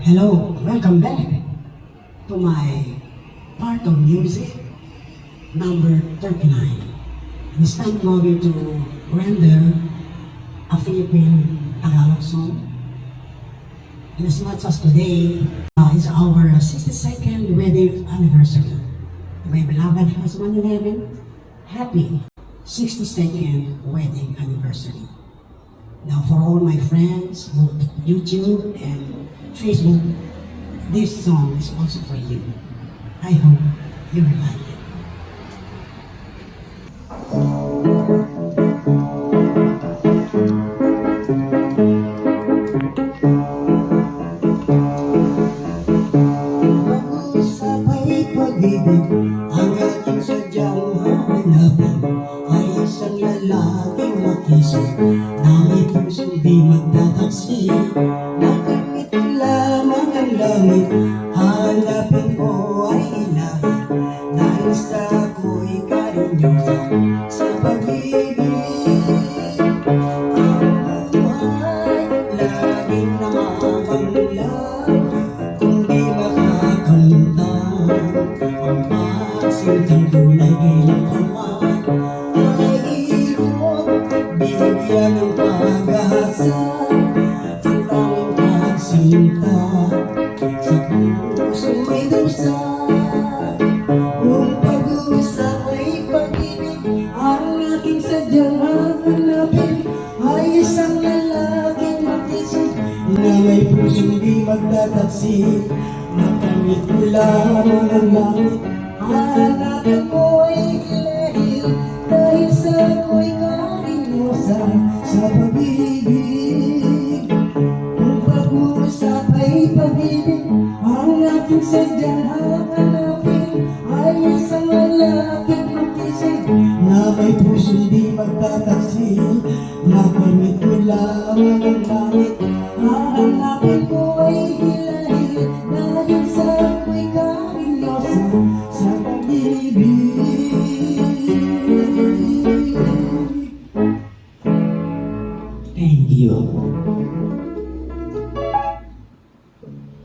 Hello, welcome back to my part of music number 39. This time I'm going to render a Philippine Tagalog song. And as much as today is our 62nd wedding anniversary. My beloved husband and heaven, happy 62nd wedding anniversary. Now for all my friends, both YouTube and Facebook, this song is also for you. I hope you will like it. Mag-usap ay pag-ibig, ang aking sadyang hahanapin ay isang lalaking makisig na may pusong di magtataksi. Nakamit lamang ang langit, hanapin ko ay ilahi dahil sa ako'y karinyosa sa pag-ibig. Ang buhay laging namamanlang kung di makakamtan ang magsintang tunay ilang kawan ay irot bigyan ng pag-asa ang tanging pagsinta sa puso may dusa. Kung pag-uusap ay pag-ibig, ang aking sadyang hahanapin ay isang lalaking makisig na may pusong di magtataksi. Makamit ko lamang ang langit, hanapin ko ay ilahil dahil sa ako'y karinyosa sa pag-ibig. Kung pag-uusap ay pag-ibig, ang aking sadyang hahanapin ay isang lalaking makisig na may pusong di magtataksi. Makamit ko lamang ang langit, hahanapin ko ay hilahil dahil sa ako'y karinyosa sa pag-ibig. Thank you.